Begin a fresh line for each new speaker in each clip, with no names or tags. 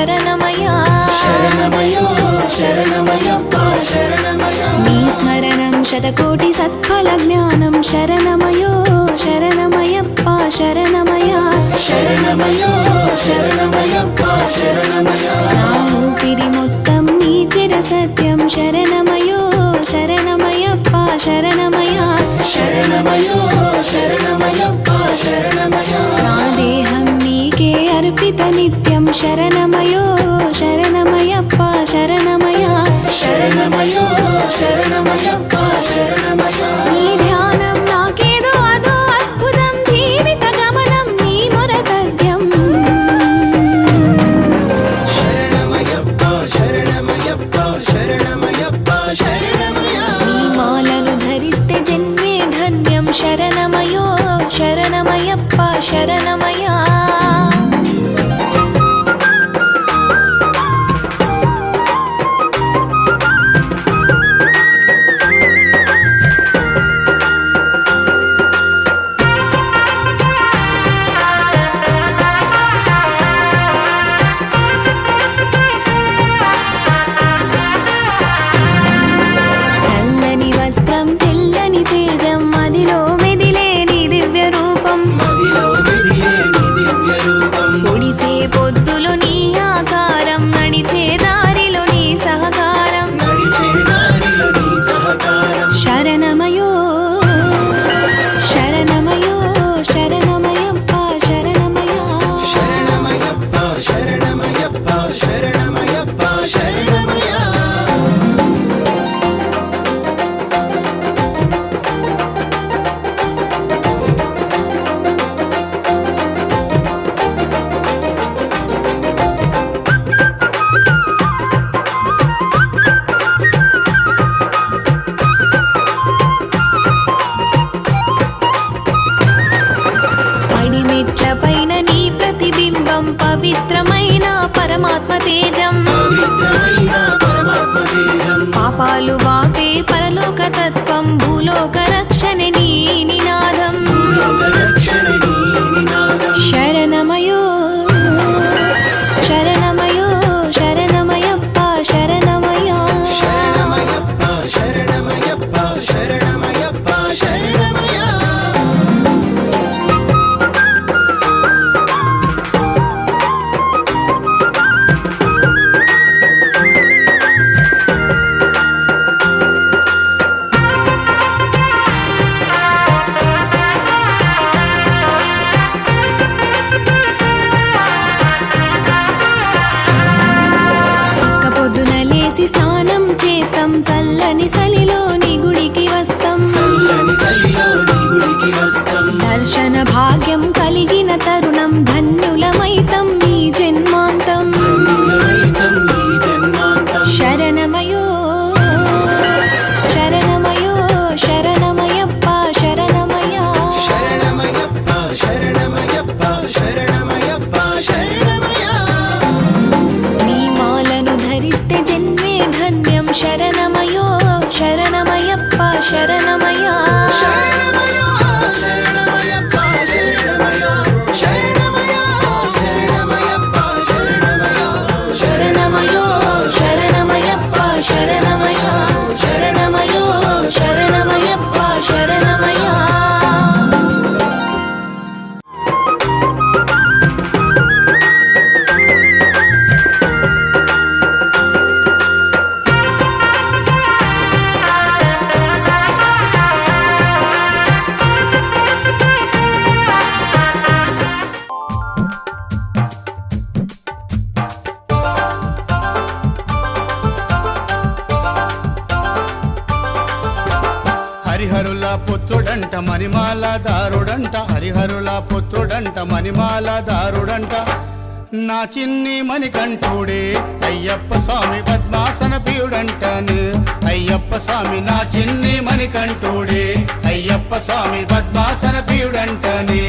శరణమయ్యా
శరణమయ్యో శరణమయ్యప్ప శరణమయ్యా
నీ స్మరణం శతకోటి సత్ఫల జ్ఞానం శరణమయ్యో శరణమయ్యప్ప శరణమయ్యా
శరణమయ్యో శరణమయ్యప్ప శరణమయ్యా
నా ఊపిరి మొత్తం నీ చిర సత్యం శరణమయ్యో శరణమయ్యప్ప శరణమయ్యా
శరణమయ్యో శరణమయ్యప్ప శరణమయ్యా
నా దేహం నీకే అర్పిత నిత్యం శరణమయ్యో శరణమయ్యప్ప శరణమయ్యా
శరణమయ్యో శరణమయ్యప్ప శరణమయ్యా
నీ ధ్యానం నాకేదో అదో అద్భుతం జీవిత గమనం నీ మొరతద్యం
శరణమయ్యప్ప శరణమయ్యప్ప శరణమయ్యప్ప శరణమయ్యా
నీ మాలను ధరిస్తే జన్మే ధన్యం శరణమయ్యో శరణమయ్యప్ప శరణమయ్యా నల్లని వస్త్రం తెల్లని తేజం మదిలో మెదిలే నీ దివ్య రూపం
మదిలో మెదిలే నీ దివ్య రూపం
పొడిసే పొద్దులో నీ ఆకారం నడిచే దారిలో నీ సహకారం
నడిచే దారిలో నీ సహకారం
శరణమయో శరణమయో శరణమయ్యప్ప శరణమయ్యా
శరణమయ్యప్ప శరణమయ్యప్ప శరణమయ్యప్ప శరణమయ్యా
పడిమెట్ల పైన నీ ప్రతిబింబం పవిత్రమైన పరమాత్మ తేజం
పవిత్రమైన పరమాత్మ తేజం
పాపాలు వాపే పరలోక తత్వం భూలోక రక్షణ నీ నినాదం
లోక రక్షణ నీ నినాదం
శరణమయో శరణమయో శరణమయ్యప్ప శరణమయ్యా
శరణమయ్యప్ప శరణమయ్యప్ప శరణమయ్యప్ప శరణమయ్యా
సుక్క పొద్దున లేసి స్నానం చేస్తాం చల్లని సలిలో నీ గుడికి వస్తాం
చల్లని చలిలో నీ గుడికి వస్తాం
దర్శన భాగ్యం కలిగిన తరుణం ధన్యులమైతం ఈ జన్మాంతం
ధన్యులమైతం నీ జన్మాంతం
శరణమయో శరణమయో శరణమయ్యప్ప శరణమయ్యా
శరణమయ్యప్ప శరణమయ్యప్ప శరణమయ్యప్ప శరణమయ్యా
నీ మాలను ధరిస్తే జన్మే ధన్యం శరణమయో శరణమయ్యప్ప శరణమయ్యా
శరణమయ్యో శరణమయ్యప్ప శరణమయ్యా శరణమయ్యో శరణమయ్యప్ప శరణమయ్యా
శరణమయో శరణమయ్యప్ప శరణమయ్యా శరణమయో శరణమయ్యప్ప శరణమయ్యా
హరిహరుల పుత్రుడంట మణిమాల దారుడంట హరిహరుల పుత్రుడంట మణిమాల దారుడంట నా చిన్ని మణికంఠుడే అయ్యప్ప స్వామి పద్మాసన ప్రియుడంటను అయ్యప్ప స్వామి నా చిన్ని మణికంఠుడే అయ్యప్ప స్వామి పద్మాసన ప్రియుడంటని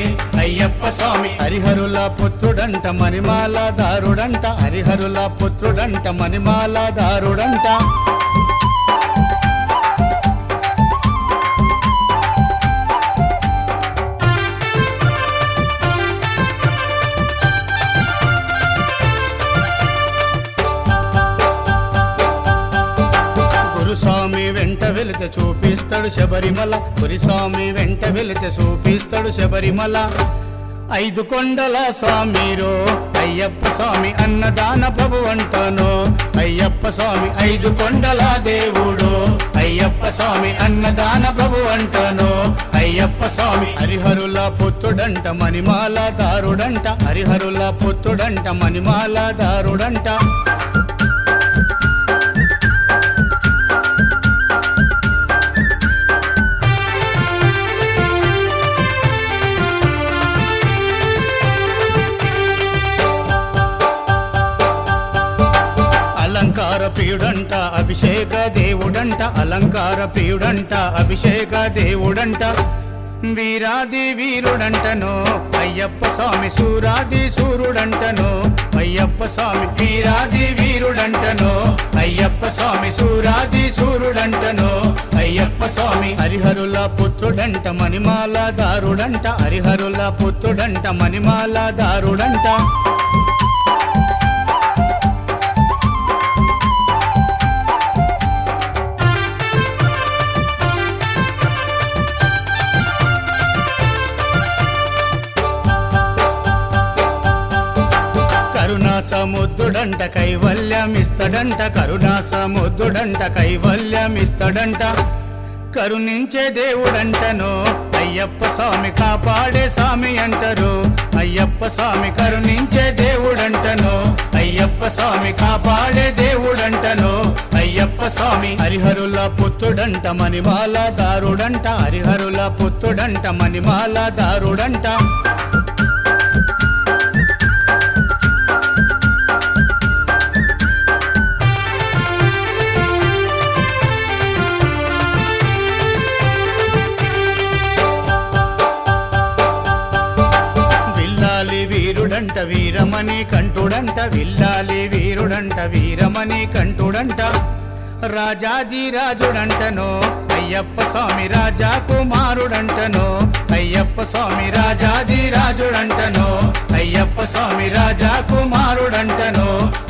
అయ్యప్ప స్వామి హరిహరుల పుత్రుడంట మణిమాల దారుడంట హరిహరుల పుత్రుడంట మణిమాల దారుడంట వెంట వెళితే చూపిస్తాడు శబరిమల, పురిస్వామి వెంట వెళితే చూపిస్తాడు శబరిమల. 5 కొండల స్వామిరో అయ్యప్ప స్వామి అన్నదాన ప్రభు అంటాను. అయ్యప్ప స్వామి 5 కొండల దేవుడు, అయ్యప్ప స్వామి అన్నదాన ప్రభు అంటాను. అయ్యప్ప స్వామి హరిహరుల పుత్రుడంట, మణిమాల దారుడంట. హరిహరుల పుత్రుడంట, మణిమాల దారుడంట. అలంకార ప్రియుడంట, అభిషేక దేవుడంట. అలంకార ప్రియుడంట, అభిషేక దేవుడంట. వీరాది వీరుడంటను అయ్యప్ప స్వామి, సూరాది సూర్యుడంటను అయ్యప్ప స్వామి. వీరాది వీరుడంటను అయ్యప్ప స్వామి, సూరాది సూర్యుడంటను అయ్యప్ప స్వామి. హరిహరుల పుత్రుడంట, మణిమాల దారుడంట. హరిహరుల పుత్రుడంట, మణిమాల దారుడంట. కరుణాసముద్దుడంట, కైవల్యమిస్తడంట. కరుణాసముద్దుడంట, కైవల్యమిస్తడంట. కరుణించే దేవుడంటను అయ్యప్ప స్వామి, కాపాడే స్వామి అంటారు అయ్యప్ప స్వామి. కరుణించే దేవుడంటను అయ్యప్ప స్వామి, కాపాడే దేవుడంటను అయ్యప్ప స్వామి. హరిహరుల పుత్రుడంట, మణిమాల దారుడంట. హరిహరుల పుత్రుడంట, మణిమాల దారుడంట. వీరుడంట, వీరమణి కంఠుడంట. విల్లాలి వీరుడంట, వీరమణి కంఠుడంట. రాజాది రాజుడంటను అయ్యప్ప స్వామి, రాజా కుమారుడంటను అయ్యప్ప స్వామి. రాజాది రాజుడంటను అయ్యప్ప స్వామి, రాజా కుమారుడంటను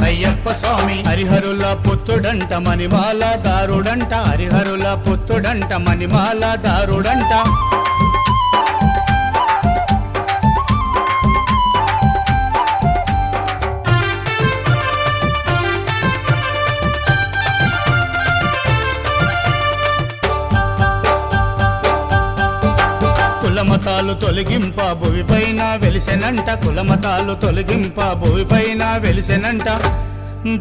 అయ్యప్ప స్వామి. హరిహరుల పుత్రుడంట, మణిమాల దారుడంట. హరిహరుల పుత్రుడంట, మణిమాల దారుడంట. కులమతాలు తొలగింప భూమిపైన వెలిసెనంట. కులమతాలు తొలగింప భూమిపైన వెలిసెనంట.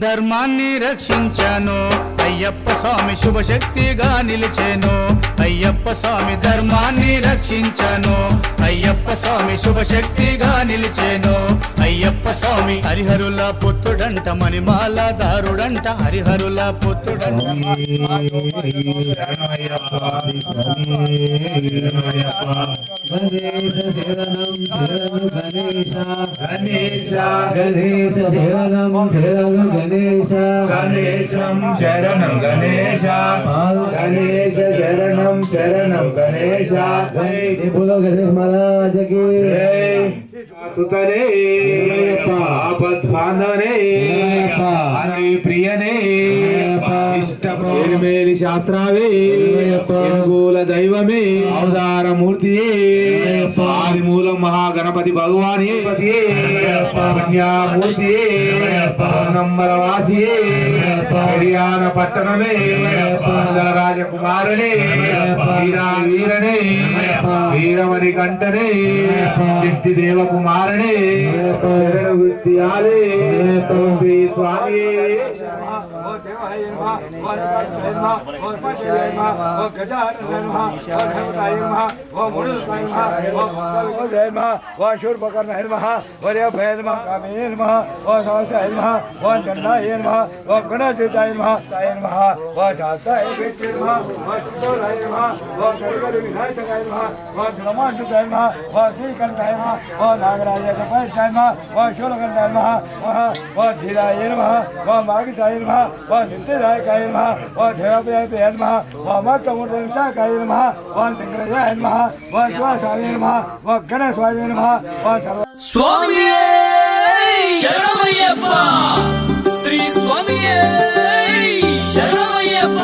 ధర్మాన్ని రక్షించాను అయ్యప్ప స్వామి, శుభశక్తిగా నిలిచేను అయ్యప్ప స్వామి. ధర్మాన్ని రక్షించాను అయ్యప్ప స్వామి, శుభశక్తిగా నిలిచేను అయ్యప్ప స్వామి. హరిహరుల పుత్రుడంట, మణిమాల దారుడంట. హరిహరుల పుత్రుడంట.
గణేశం శరణం గణేశ, గణేశ శరణం శరణం గణేశ. జై బోలో గణేశ మహారాజ్ కి జై. సుతనే ఆపద్ బాంధవనే, హరి ప్రియనే, ఇష్టమేలి శాస్త్రావే, అనుకూల దైవమే, అవతార మూర్తియే, ఆదిమూలం మహాగణపతి భగవానే, పుణ్యామూర్తియే, నంబర వాసియే, హరియాణ పట్టణమే, రాజకుమారునే, వీరా వీరనే, వీరమణి కంఠనే, శక్తి దేవ కుమారనే, వృత్తియాలే, శ్రీ స్వామి.
స్వామి శరణమయ్యప్ప, శ్రీ స్వామి శరణమయ్యప్ప.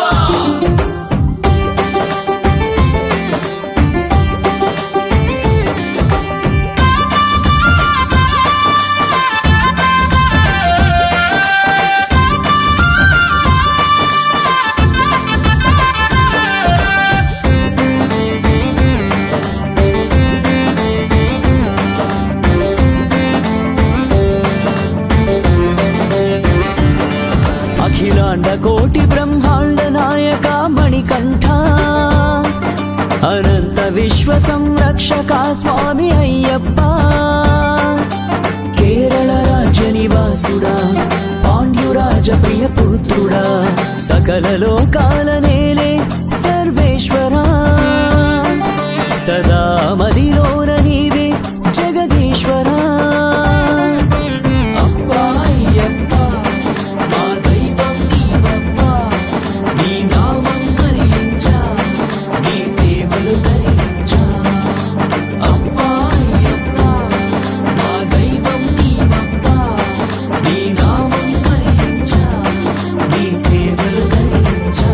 సంరక్షక స్వామి అయ్యప్ప కేరళ రాజ్య నివాసుడా పాండ్యురాజ ప్రియ పుత్రుడా సకల లోకాల నేలే సర్వేశ్వరా సదా మదిలోన నీవే జగదీశ్వరా అప్పా అయ్యప్ప మా దైవం నీవప్ప నీ నామం స్మరించా నీ సేవలు ధరించా అప్పా అయ్యప్ప మా దైవం నీవప్ప నీ నామం స్మరించా నీ సేవలు ధరించా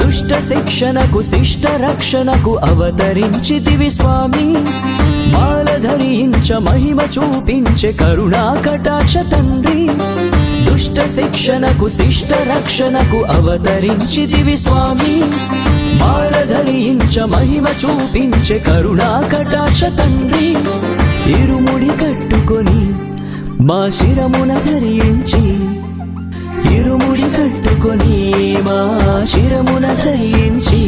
దుష్ట శిక్షణకు శిష్ట రక్షణకు అవతరించితివి స్వామి మాల ధరించ మహిమ చూపించే కరుణా కటాక్ష తండ్రి దుష్ట శిక్షణకు శిష్ట రక్షణకు అవతరించితివి స్వామి మాల ధరించ మహిమ చూపించే కరుణా కటాక్ష తండ్రి ఇరుముడి కట్టుకొని మా శిరమున ధరించి ఇరుముడి కట్టుకొని మా శిరమున ధరించి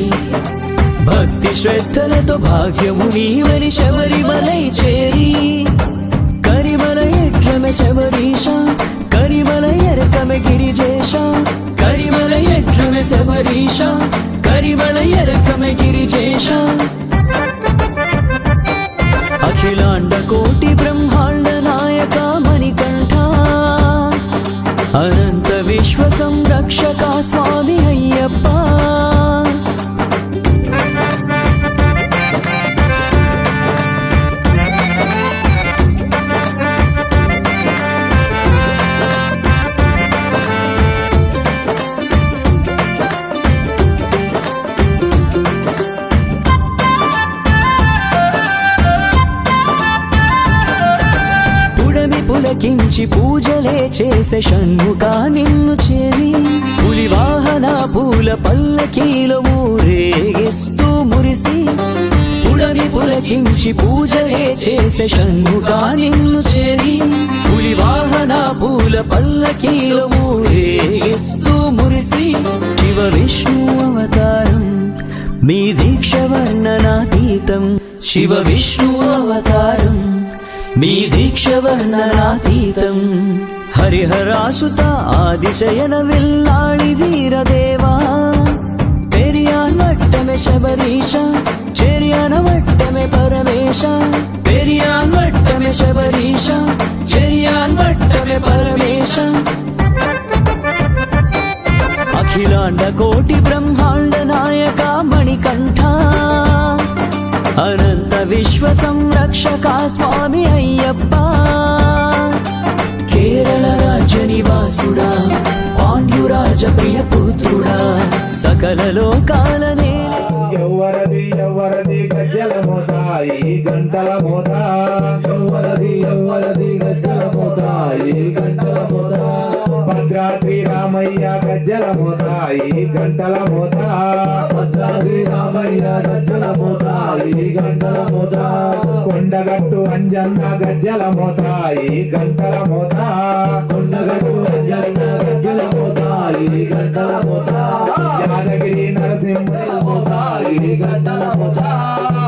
భక్తి శ్రద్ధలతో భాగ్యము నీవని శబరిమలై చేరి కరిమల ఎట్లమె శబరీష కరిమల ఎరకమె గిరిజేష కరిమల ఎట్లమె శబరీష కరిమల ఎరకమె గిరిజేష అఖిలాండ కోటి బ్రహ్మాండ నాయక మణికంఠ అనంత విశ్వ సంరక్షక స్వామి అయ్యప్ప పుడమి పులకించి పూజలే చేసే షణ్ముఖా నిన్ను చేరి పులి వాహన పూల పల్లకీలో ఊరేగిస్తూ మురిసి పుడమి పులకించి పూజలే చేసే షణ్ముఖా నిన్ను చేరి పులి వాహన పూల పల్లకీలో ఊరేగిస్తూ మురిసి శివ విష్ణు అవతారం మీ దీక్ష వర్ణనాతీతం శివ విష్ణు అవతారం మీ దీక్ష వర్ణనాతీతం హరిహరాసుత ఆదిశయన విల్లాళి వీరదేవా పెరియాన్ వట్టమె శబరీష చెరియాన వట్టమె పరమేశ పెరియాన్ వట్టమె శబరీష చెరియాన్ వట్టమె పరమేశ అఖిలాండ కోటి బ్రహ్మాండ నాయక మణికంఠ అనంత విశ్వ సంరక్షక స్వామి అయ్యప్ప కేరళ రాజ్య నివాసుడా పాండ్యురాజ ప్రియ పుత్రుడా సకల లోకాల నేలే
ఎవరది ఎవరది గజ్జల మోత ఈ గంటల మోత ఎవరది గజ్జల మోత ఈ గంటల మోత భద్రాద్రి రామయ్య గజ్జల మోత ఈ గంటల మోత భద్రాద్రి రామయ్య గజ్జల మోత ఈ గంటల మోత కొండగట్టు అంజన్న గజ్జల మోత ఈ గంటల మోత కొండగట్టు అంజన్న గజ్జల మోత ఈ గంటల మోత యాదగిరి నరసింహ మోత ఈ గంటల మోత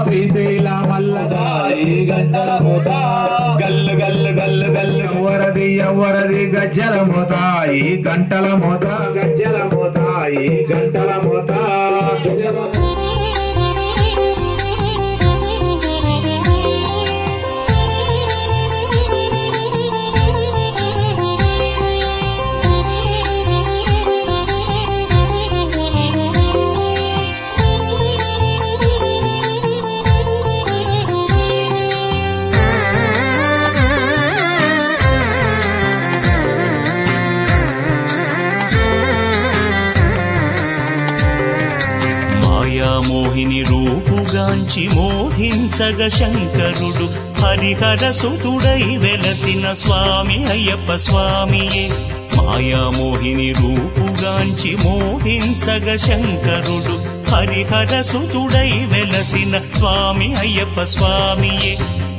శ్రీశైల మల్లద ఈ గంటల మోత గల్లు గల్లు గల్లు గల్లు ఎవరది గజ్జల మోత ఈ గంటల మోత గజ్జల మోత ఈ గంటల మోత
మోహిని రూపుగాంచి మోహించగ శంకరుడు హరిహర సుతుడై వెలసిన స్వామి అయ్యప్ప స్వామియే మాయామోహిని రూపుగాంచి మోహించగ శంకరుడు హరిహర సుతుడై వెలసిన స్వామి అయ్యప్ప స్వామియే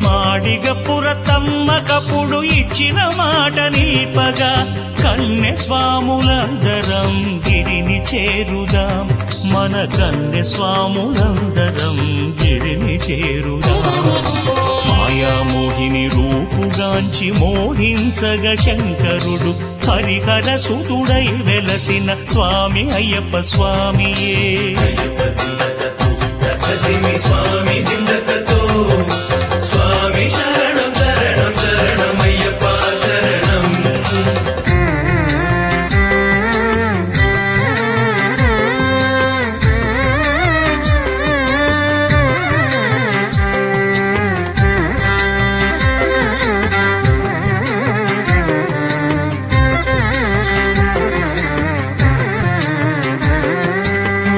మాడిగపురతమ్మకప్పుడు ఇచ్చిన మాట నిల్పగా కన్నె స్వాములందరం గిరిని చేరుదాం మన కన్నె స్వాములందరం గిరిని చేరుదాం మాయామోహిని రూపుగాంచి మోహించగ శంకరుడు హరిహర సుతుడై వెలసిన స్వామి అయ్యప్ప స్వామియే
స్వామి దిందకతో స్వామి శరణం శరణం శరణమయ్యప్ప శరణం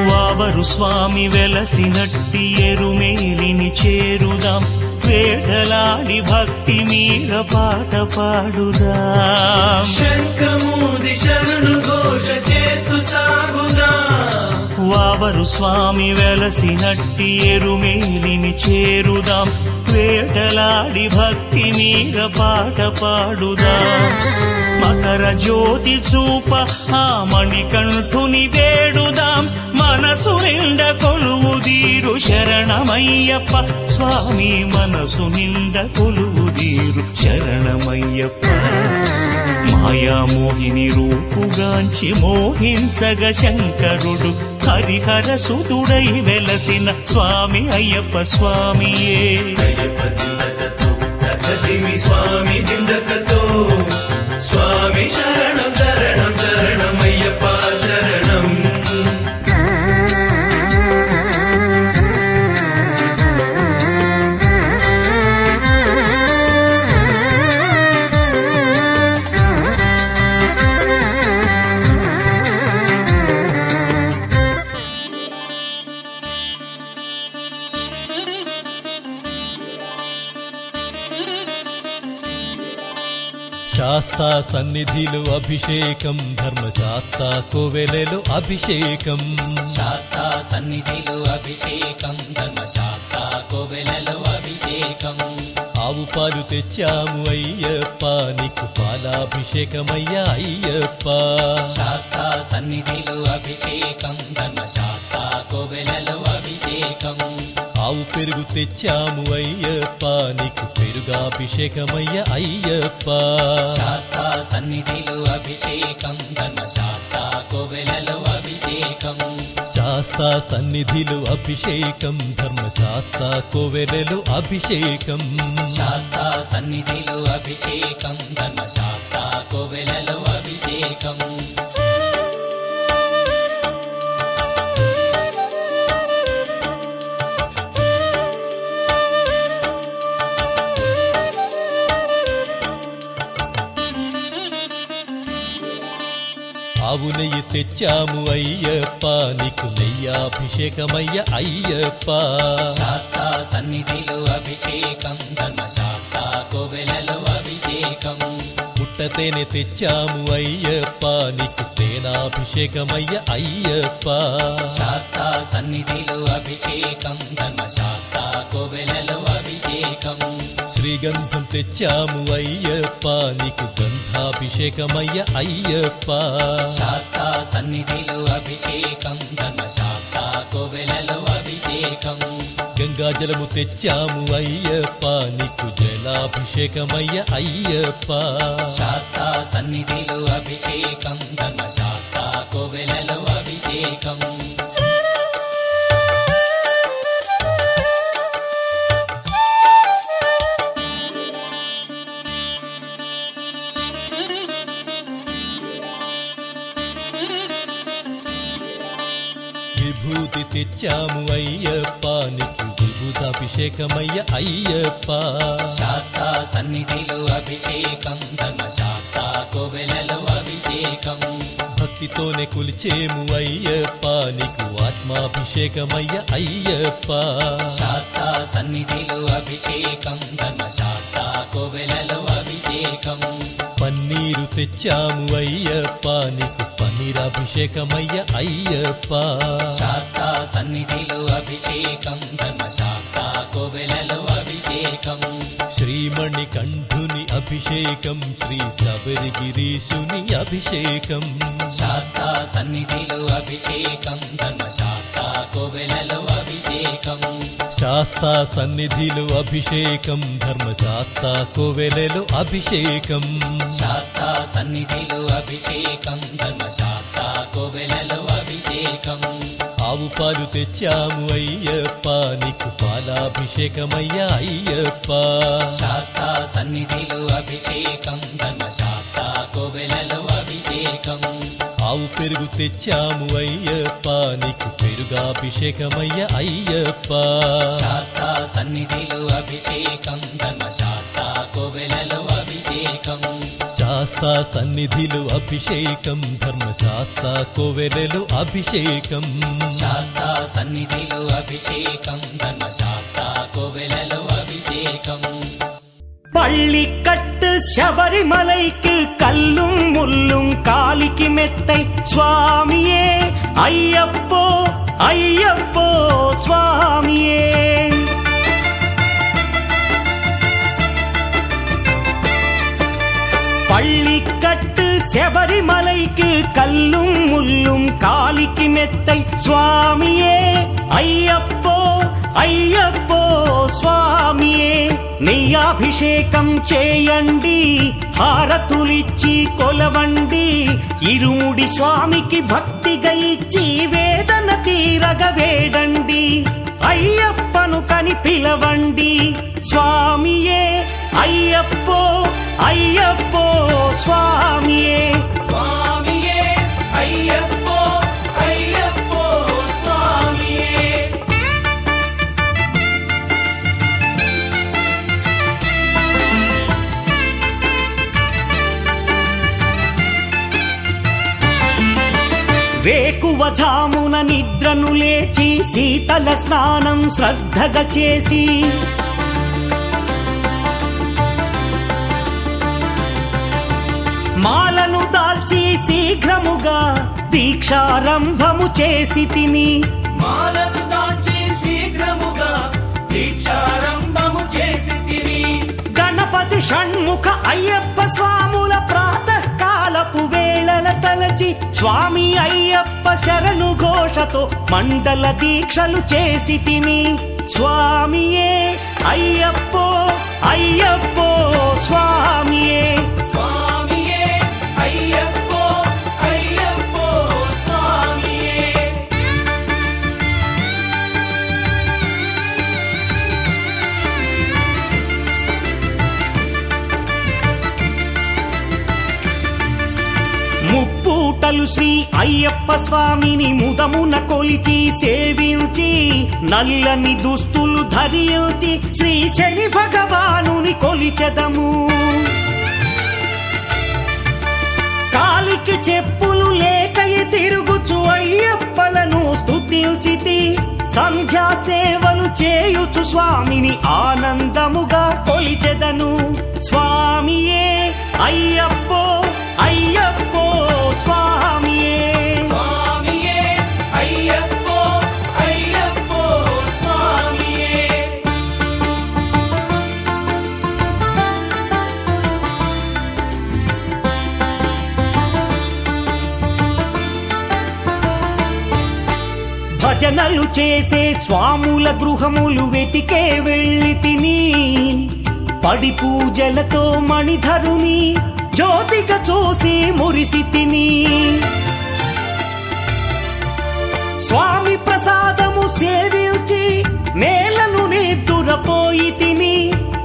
వావరు స్వామి వెలసినట్టి ఎరుమేలిని చేరుదాం వేటలాడి భక్తి మీర పాట పాడుదాం
శంఖమూది శరణు ఘోష చేస్తూ సాగుదా
వావరు స్వామి వెలసినట్టి ఎరుమేలిని చేరుదాం వేటలాడి భక్తి మీర పాట పాడుదాం మకర జ్యోతి చూప ఆ మణికంఠుని వేడుదాం మనసు నిండ కొలువుదీరు శరణమయ్యప్ప స్వామి మనసు నిండ కొలువుదీరు శరణమయ్యప్ప మాయామోహిని రూపుగాంచి మోహించగ శంకరుడు హరిహర సుతుడై వెలసిన స్వామి అయ్యప్ప స్వామియే
స్వామి దిందకతో స్వామి శరణం శరణం శరణమయ్యప్ప శరణం
శాస్తా సన్నిధిలో అభిషేకం ధర్మశాస్త్ర కోవెలలో అభిషేకం
శాస్తా సన్నిధిలో అభిషేకం ధర్మశాస్త్ర కోవెలలో అభిషేకం
ఆవు పాలు తెచ్చాము అయ్యప్ప నీకు పాలాభిషేకమయ్యా అయ్యప్ప
శాస్తా సన్నిధిలో అభిషేకం ధర్మశాస్త్ర కోవెలలో అభిషేకం
ఆవు పెరుగు తెచ్చాము అయ్యప్ప నీకు పెరుగాభిషేకమయ్యా అయ్యప్ప
శాస్తా సన్నిధిలో అభిషేకం ధర్మశాస్త్ర కోవెలలో అభిషేకం
శాస్తా సన్నిధిలో అభిషేకం ధర్మశాస్త్ర కోవెలలో అభిషేకం
శాస్తా సన్నిధిలో అభిషేకం ధర్మశాస్త్ర కోవెలలో అభిషేకం
ఆవు నెయ్యి తెచ్చాము అయ్యప్ప నీకు నెయ్యాభిషేకమయ్య అయ్యప్ప
శాస్తా సన్నిధిలో అభిషేకం ధర్మశాస్త్ర కోవెలలో అభిషేకం
పుట్టతేనె తెచ్చాము అయ్యప్ప నీకు తేనాభిషేకమయ్య అయ్యప్ప
శాస్తా సన్నిధిలో అభిషేకం ధర్మశాస్త్ర కోవెలలో అభిషేకం
శ్రీగంధం తెచ్చాము అయ్యప్ప నీకు గంధాభిషేకమయ్య అయ్యప్ప
శాస్తా సన్నిధిలో అభిషేకం ధర్మశాస్త్ర కోవెలలో అభిషేకం
గంగాజలము తెచ్చాము అయ్యప్ప నీకు జలాభిషేకమయ్య అయ్యప్ప
శాస్తా సన్నిధిలో అభిషేకం ధర్మశాస్త్ర కోవెలలో అభిషేకం
విభూతి తెచ్చాము అయ్యప్ప నీకు విభూతాభిషేకమయ్య అయ్యప్ప
శాస్తా సన్నిధిలో అభిషేకం ధర్మశాస్త్ర కోవెలలో అభిషేకం
భక్తితోనే కొలిచేము అయ్యప్ప నీకు ఆత్మాభిషేకమయ్య అయ్యప్ప
శాస్తా సన్నిధిలో అభిషేకం ధర్మశాస్త్ర కోవెలలో అభిషేకం
పన్నీరు తెచ్చాము అయ్యప్ప నీకు పన్నీరాభిషేకమయ్య అయ్యప్ప
శాస్తా సన్నిధిలో అభిషేకం ధర్మశాస్తా కోవెలలో అభిషేకం
శ్రీమణి కంఠుని అభిషేకం శ్రీ శబరిగిరీశుని అభిషేకం
శాస్తా సన్నిధిలో అభిషేకం ధర్మశాస్తా కోవెలలో అభిషేకం
శాస్తా సన్నిధిలో అభిషేకం ధర్మశాస్తా కోవెలలో అభిషేకం
శాస్తా సన్నిధిలో అభిషేకం ధర్మశాస్తా కోవెలలో అభిషేకం
ఆవు పాలు తెచ్చాము అయ్యప్ప నీకు పాలాభిషేకమయ్య అయ్యప్ప
శాస్తా సన్నిధిలో అభిషేకం ధర్మశాస్తా కోవెలలో అభిషేకం
ఆవు పెరుగు తెచ్చాము అయ్యప్ప నీకు పెరుగాభిషేకమయ్య అయ్యప్ప
శాస్తా సన్నిధిలో అభిషేకం ధర్మశాస్తా కోవెలలో అభిషేకం
శాస్తా సన్నిధిలో అభిషేకం ధర్మశాస్తా కోవెలలో అభిషేకం
శాస్తా సన్నిధిలో అభిషేకం ధర్మశాస్తా కోవెలలో అభిషేకం
பள்ளிக்கட்டு சபரிமலைக்கு கல்லும் முள்ளும் காலிக்கு மெத்தை சுவாமியே ஐயப்போ ஐயப்போ சுவாமியே பள்ளிக்கட்டு சபரிமலைக்கு கல்லும் முள்ளும் காலிக்கு மெத்தை சுவாமியே ஐயப்போ ஐயப்போ స్వామియే నీ అభిషేకం చేయండి హారతులిచ్చి కొలవండి ఇరుముడి స్వామికి భక్తిగా ఇచ్చి వేదన తీరగ వేడండి అయ్యప్పను కని పిలవండి స్వామియే అయ్యప్పో అయ్యప్పో స్వామియే
స్వామియే అయ్యప్పో అయ్యప్పో స్వామియే
వేకువజామున నిద్రను లేచి శీతల స్నానం శ్రద్ధగా చేసి మాలను దాల్చి శీఘ్రముగా దీక్షారంభము చేసి తిని
మాలను దాల్చి శీఘ్రముగా దీక్షారంభము చేసి తిని
గణపతి షణ్ముఖ అయ్యప్ప స్వాముల ప్రాతకాలపు వేళల తలచి స్వామి అయ్యప్ప శరణు ఘోషతో మండల దీక్షలు చేసి తిని స్వామియే అయ్యప్పో అయ్యప్పో స్వామియే
స్వామియే అయ్యప్పో అయ్యప్పో స్వామియే
ముప్పూటలు శ్రీ అయ్యప్ప స్వామిని ముదమున కొలిచి సేవించి నల్లని దుస్తులు ధరించి శ్రీ శని భగవానుని కొలిచెదము కాలికి చెప్పులు లేకయి తిరుగుచు అయ్యప్పలను స్తుతించితి సంధ్యా సేవలు చేయుచు స్వామిని ఆనందముగా కొలిచెదను స్వామియే అయ్యప్పో అయ్యప్పో స్వామియే
స్వామియే అయ్యప్పో అయ్యప్పో స్వామియే
భజనలు చేసే స్వాముల గృహములు వెతికే వెళ్ళి తిని పడి పూజలతో మణిధరుని జ్యోతిగా చూసి మురిసి తిని స్వామి ప్రసాదము సేవించి నేలను నిద్దురపోయి తిని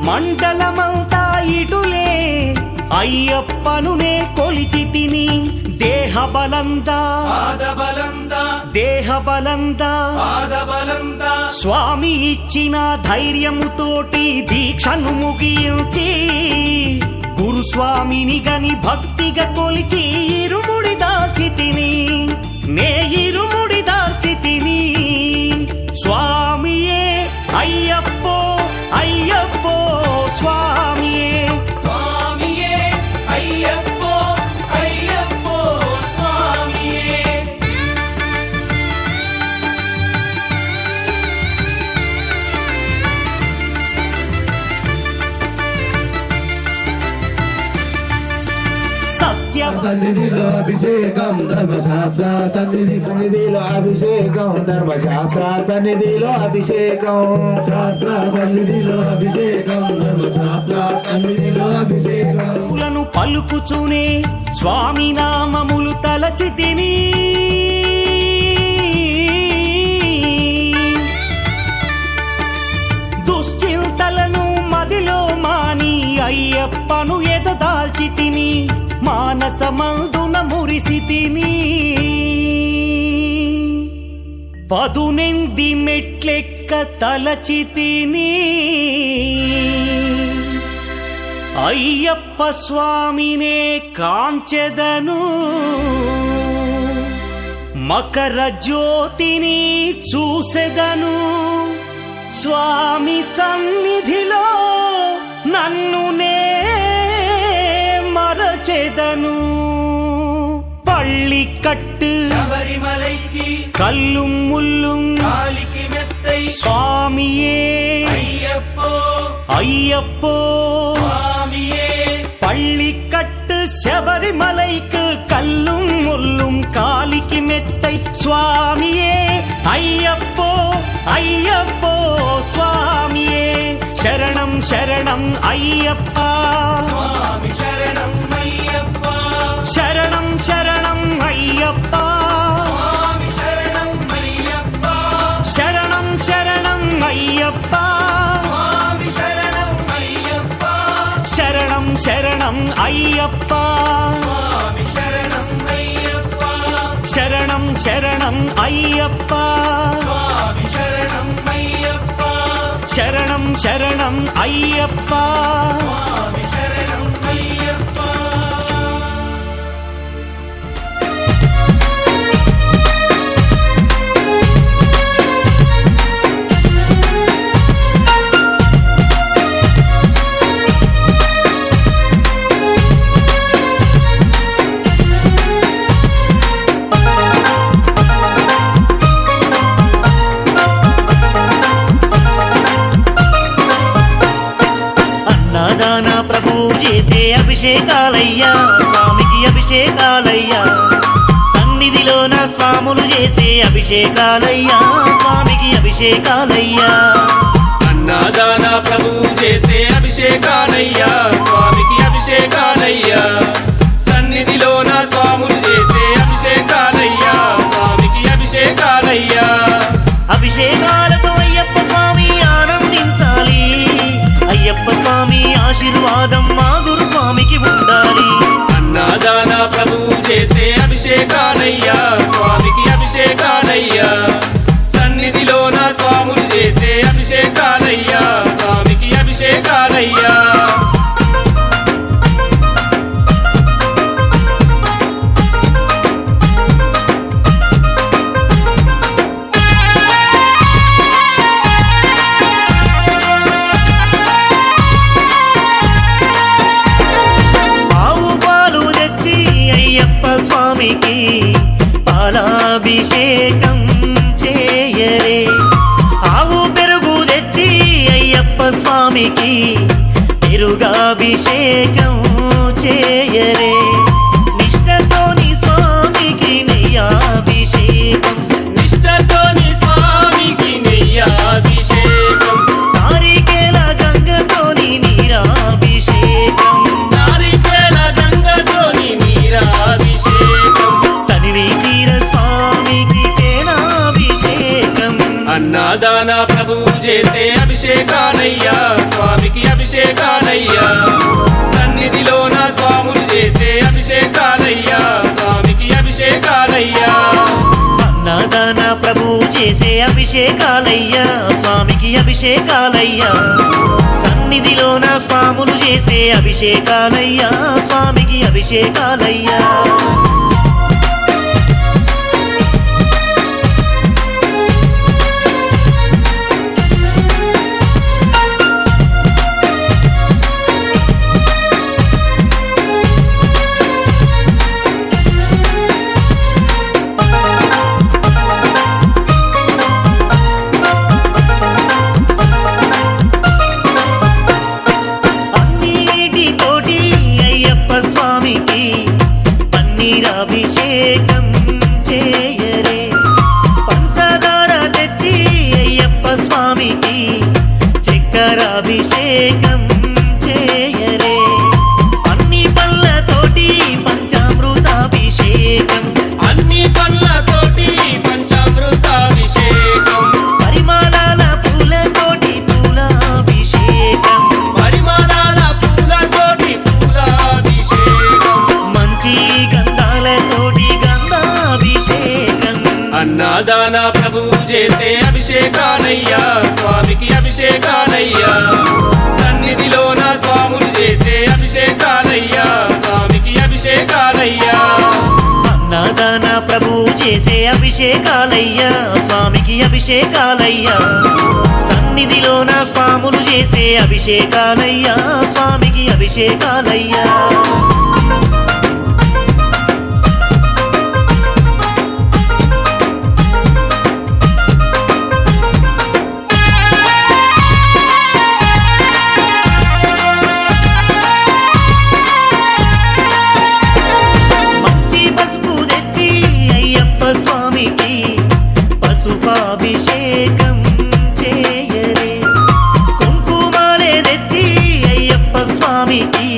మండలమంతా ఇటులే అయ్యప్పనునే కొలిచి తిని దేహబలందా
పాదబలందా
దేహబలందా
పాదబలందా
స్వామి ఇచ్చిన ధైర్యముతోటి దీక్షను ముగించి గురుస్వామిని గని భక్తిగా కొలిచి ఇరుముడి దాల్చి తిని నే ఇరుముడి దాల్చి తిని స్వామియే అయ్యప్పో అయ్యప్పో స్వామియే
స్వామియే అయ్యప్పో
సత్య
సన్నిధిలో అభిషేకం ధర్మశాస్త్ర సన్నిధిలో అభిషేకం ధర్మశాస్త్ర సన్నిధిలో అభిషేకం శాస్త్ర సన్నిధిలో అభిషేకం ధర్మశాస్త్ర సన్నిధిలో అభిషేకం
లను పలుకుచునే స్వామి నామములు తలచితిని దుశ్చింతలను మదిలో మాని అయ్యప్పను ఎదదాల్చితిని మానసమందున మురిసితిని పదునెంది మెట్లెక్క తలచితిని అయ్యప్ప స్వామినే కాంచెదను మకర జ్యోతిని చూసెదను స్వామి సన్నిధిలో నన్ను నే మరచెదను పళ్ళి కట్టు
శబరిమలైకి
కల్లుం ముల్లుం
కాలికి మెత్తై
స్వామియే
అయ్యప్పో
అయ్యప్పో
స్వామియే
பள்ளிக்கட்டு శబరిమలైக்கு கல்லும் முள்ளும் காலிக்கு மெத்தை சுவாமியே ஐயப்போ ஐயப்போ சுவாமியே శరణం శరణం అయ్యప్పా
స్వామి శరణం అయ్యప్ప
శరణం శరణం అయ్యప్పా
స్వామి శరణం అయ్యప్ప
శరణం శరణం అయ్యప్పా
స్వామి శరణం అయ్యప్ప
శరణం శరణం అయ్యప్పా
స్వామి శరణం అయ్యప్ప
శరణం శరణం అయ్యప్పా
స్వామి శరణం అయ్యప్ప
శరణం శరణం అయ్యప్పా
స్వామి శరణం అయ్యప్ప
అన్నదాన ప్రభు చేసే అభిషేకాలయ్యా స్వామికి అభిషేకాలయ్యా సన్నిధిలో నా స్వాములు చేసే అభిషేకాలయ్యా స్వామికి అభిషేకాలయ్యా
అన్నదాన ప్రభువు చేసే అభిషేకాలయ్యా స్వామికి అభిషేకాలయ్యా సన్నిధిలో నా స్వాములు చేసే అభిషేకాలయ్యా స్వామికి అభిషేకాలయ్యా
అభిషేకాలతో అయ్యప్ప స్వామి ఆనందించాలి అయ్యప్ప స్వామి ఆశీర్వాదం మా గురు స్వామికి ఉండాలి
అన్నదాన ప్రభువు చేసే అభిషేకాలయ్యా స్వామికి అభిషేకాలయ్యా సన్నిధిలో నా స్వాములు చేసే అభిషేకాలయ్యా స్వామికి అభిషేకాలయ్యా
ఆవు పాలు తెచ్చి అయ్యప్ప స్వామికి పాలాభిషేకం చేయరే ఆవు పెరుగు తెచ్చి అయ్యప్ప స్వామికి పెరుగాభిషేకం చేయరే నిష్టతోని స్వామికి నెయ్యాభిషేకం
నిష్టతోని స్వామికి నెయ్యాభిషేకం
నారికేల గంగతోని నీరాభిషేకం
నారికేల గంగతోని నీరాభిషేకం
తనివి తీర స్వామికి తేనాభిషేకం
అన్నదాన ప్రభువు చేసే అభిషేకాలయ్యా స్వామికి అభిషేకాలయ్యా సన్నిధిలో నా స్వాములు చేసే అభిషేకాలయ్యా స్వామికి అభిషేకాలయ్యా
అన్నదాన ప్రభు చేసే అభిషేకాలయ్యా స్వామికి అభిషేకాలయ్యా సన్నిధిలో నా స్వాములు చేసే అభిషేకాలయ్యా స్వామికి అభిషేకాలయ్యా అన్నిటితోటి అయ్యప్ప స్వామికి పంచామృతాభిషేకం చేయరే అన్ని పళ్ళతోటి పంచామృతాభిషేకం
అన్ని పళ్ళతోటి పంచామృతాభిషేకం
పరిమళాల పూలతోటి పూలాభిషేకం
పరిమళాల పూలతోటి పూలాభిషేకం
మంచి గంధాలతోటి గంధాభిషేకం
అన్నదాన ప్రభువు చేసే అభిషేకాలయ్యా స్వామికి అభిషేకాలయ్యా సన్నిధిలోన స్వాములు చేసే అభిషేకాలయ్యా స్వామికి అభిషేకాలయ్యా
అన్నదాన ప్రభువు చేసే అభిషేకాలయ్యా స్వామికి అభిషేకాలయ్యా సన్నిధిలోన స్వాములు చేసే అభిషేకాలయ్యా స్వామికి అభిషేకాలయ్యా మంచి పసుపు తెచ్చి అయ్యప్ప స్వామికి పసుపాభిషేకం చేయరే కుంకుమాలే తెచ్చి అయ్యప్ప స్వామికి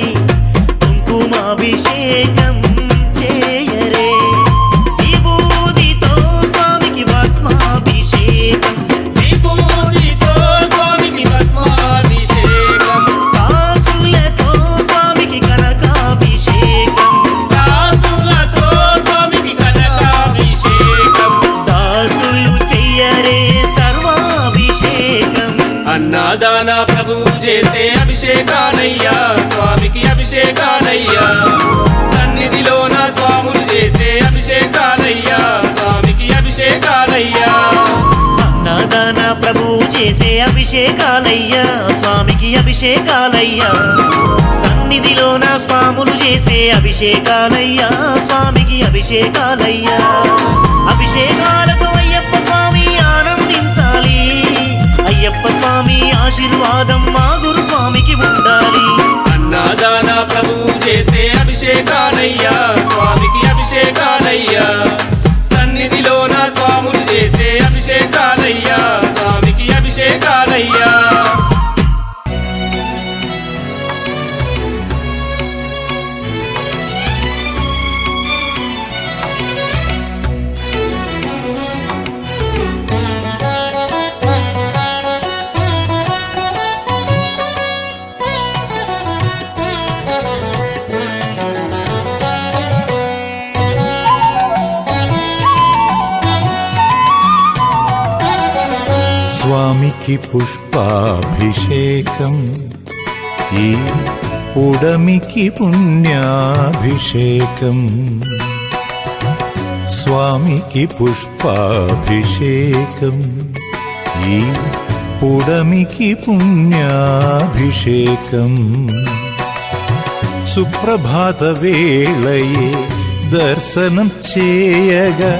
కుంకుమాభిషేకం చేయరే విభూతితో స్వామికి భస్మాభిషేకం
విభూతితో స్వామికి భస్మాభిషేకం
కాసులతో స్వామికి కనకాభిషేకం
దాసులతో స్వామికి కనకాభిషేకం
దాసులు చెయ్యరే సర్వాభిషేకం
అన్నదాన ప్రభువు చేసే అభిషేకాలయ్యా స్వామికి అభిషేకాలయ్యా సన్నిధిలోన స్వాములు చేసే అభిషేకాలయ్యా స్వామికి అభిషేకాలయ్యా
అన్నదాన ప్రభువు చేసే అభిషేకాలయ్యా స్వామికి అభిషేకాలయ్యా సన్నిధిలోన స్వాములు చేసే అభిషేకాలయ్యా స్వామికి అభిషేకాలయ్యా అభిషేకాలతో అయ్యప్ప స్వామి ఆనందించాలి అయ్యప్ప స్వామి ఆశీర్వాదం మా గురు స్వామికి ఉండాలి
అన్నదాన ప్రభువు చేసే అభిషేకాలయ్యా స్వామికి అభిషేకాలయ్యా సన్నిధిలోన స్వాములు చేసే అభిషేకాలయ్యా స్వామికి అభిషేకాలయ్యా
స్వామికి పుష్పాభిషేకం ఈ పుడమికి పుణ్యాభిషేకం స్వామికి పుష్పాభిషేకం ఈ పుడమికి పుణ్యాభిషేకం సుప్రభాత వేళయే దర్శనం చేయగా